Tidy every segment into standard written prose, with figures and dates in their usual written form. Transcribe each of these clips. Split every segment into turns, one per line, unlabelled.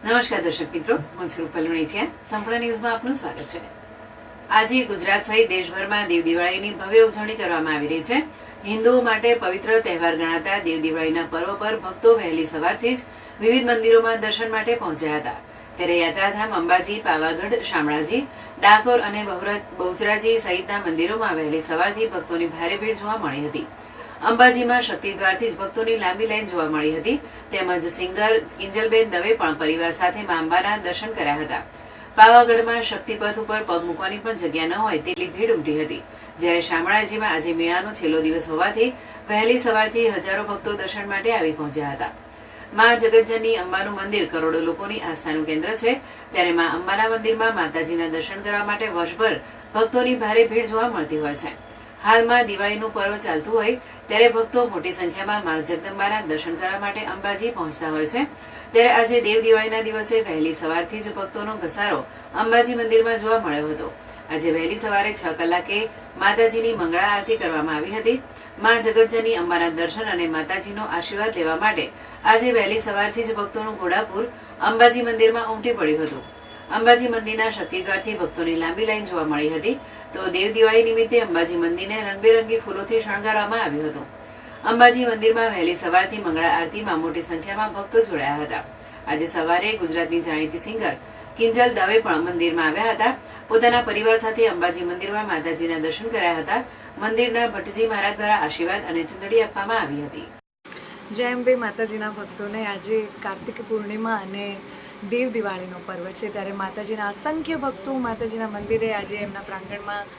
નમસ્કાર દર્શક મિત્રો, હું છું રૂપલ વણેચિયા. સંપૂર્ણ ન્યૂઝમાં આપનું સ્વાગત છે. આજે ગુજરાત સહિત દેશભરમાં દેવ દિવાળીની ભવ્ય ઉજવણી કરવામાં આવી રહી છે. હિન્દુઓ માટે પવિત્ર તહેવાર ગણાતા દેવ દિવાળીના પર્વ પર ભક્તો વહેલી સવારથી જ વિવિધ મંદિરોમાં દર્શન માટે પહોંચ્યા હતા. ત્યારે યાત્રાધામ અંબાજી, પાવાગઢ, શામળાજી, ડાકોર અને બહુચરાજી સહિતના મંદિરોમાં વહેલી સવારથી ભક્તોની ભારે ભીડ જોવા મળી હતી. અંબાજીમાં શક્તિદ્વારથી જ ભક્તોની લાંબી લાઈન જોવા મળી હતી. તેમજ સિંગર કિંજલબેન દવે પણ પરિવાર સાથે મા અંબાના દર્શન કર્યા હતા. પાવાગઢમાં શક્તિપથ ઉપર પગ મૂકવાની પણ જગ્યા ન હોય તેટલી ભીડ ઉમટી હતી. જ્યારે શામળાજીમાં આજે મેળાનો છેલ્લો દિવસ હોવાથી વહેલી સવારથી હજારો ભક્તો દર્શન માટે આવી પહોંચ્યા હતા. મા જગતજનની અંબાનું મંદિર કરોડો લોકોની આસ્થાનું કેન્દ્ર છે. ત્યારે મા અંબાના મંદિરમાં માતાજીના દર્શન કરવા માટે વર્ષભર ભક્તોની ભારે ભીડ જોવા મળતી હોય છે. હાલમાં દિવાળીનું પર્વ ચાલતું હોય ત્યારે ભક્તો મોટી સંખ્યામાં મા જગદંબાના દર્શન કરવા માટે અંબાજી પહોંચતા હોય છે. ત્યારે આજે દેવ દિવાળીના દિવસે વહેલી સવારથી જ ભક્તોનો ઘસારો અંબાજી મંદિરમાં જોવા મળ્યો હતો. આજે વહેલી સવારે 6 કલાકે માતાજીની મંગળા આરતી કરવામાં આવી હતી. મા જગતજનની અંબાના દર્શન અને માતાજીનો આશીર્વાદ લેવા માટે આજે વહેલી સવારથી જ ભક્તોનું ઘોડાપુર અંબાજી મંદિરમાં ઉમટી પડ્યું હતું. અંબાજી મંદિરના શક્તિદ્વારથી ભક્તોની લાંબી લાઈન જોવા મળી હતી. તો દેવ દિવાળી નિમિત્તે અંબાજી મંદિરને રંગબેરંગી ફૂલોથી શણગારવામાં આવ્યું હતું. અંબાજી મંદિરમાં વહેલી સવારથી મંગળા આરતીમાં મોટી સંખ્યામાં ભક્તો જોડાયા હતા. આજે સવારે ગુજરાતની જાણીતી સિંગર કિંજલ દવે પણ મંદિરમાં આવ્યા હતા. પોતાના પરિવાર સાથે અંબાજી મંદિરમાં માતાજીના દર્શન કર્યા હતા. મંદિરના ભટ્ટજી મહારાજ દ્વારા આશીર્વાદ અને ચુંદડી આપવામાં આવી હતી.
જય અંબે માતાજીના ભક્તોને આજે કાર્તિક પૂર્ણિમા અને દેવ દિવાળીનો પર્વ છે. ત્યારે માતાજીના અસંખ્ય ભક્તો માતાજીના મંદિરે આજે એમના પ્રાંગણમાં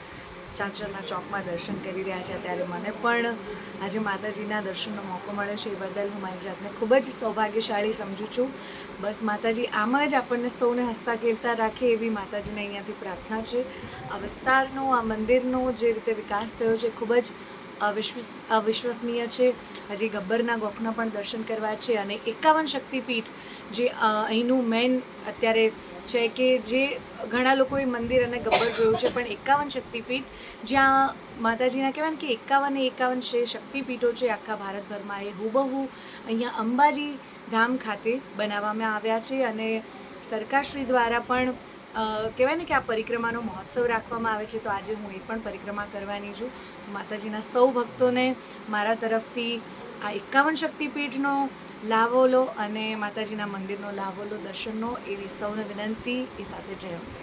ચાંચરના ચોકમાં દર્શન કરી રહ્યા છે. ત્યારે મને પણ આજે માતાજીના દર્શનનો મોકો મળ્યો છે. એ બદલ હું મારી જાતને ખૂબ જ સૌભાગ્યશાળી સમજું છું. બસ માતાજી આમ જ આપણને સૌને હસતા ખેલતા રાખે એવી માતાજીને અહીંયાથી પ્રાર્થના છે. આ વિસ્તારનો, આ મંદિરનો જે રીતે વિકાસ થયો છે ખૂબ જ અવિશ્વસનીય છે. હજી ગબ્બરના ગોખના પણ દર્શન કરવા છે અને 51 શક્તિપીઠ જે અહીંનું મેઇન અત્યારે છે કે જે ઘણા લોકોએ મંદિર અને ગબ્બર જોયું છે, પણ 51 શક્તિપીઠ જ્યાં માતાજીના કહેવાય ને કે 51 શક્તિપીઠો છે આખા ભારતભરમાં, એ હુબહુ અહીંયા અંબાજી ધામ ખાતે બનાવવામાં આવ્યા છે. અને સરકારશ્રી દ્વારા પણ કહેવાય ને કે આ પરિક્રમાનો મહોત્સવ રાખવામાં આવે છે. તો આજે હું એ પણ પરિક્રમા કરવાની છું. માતાજીના સૌ ભક્તોને મારા તરફથી આ 51 શક્તિપીઠનો લાભો લો અને માતાજીના મંદિરનો લાભો લો, દર્શનનો, એવી સૌને વિનંતી. એ સાથે જય અંબે.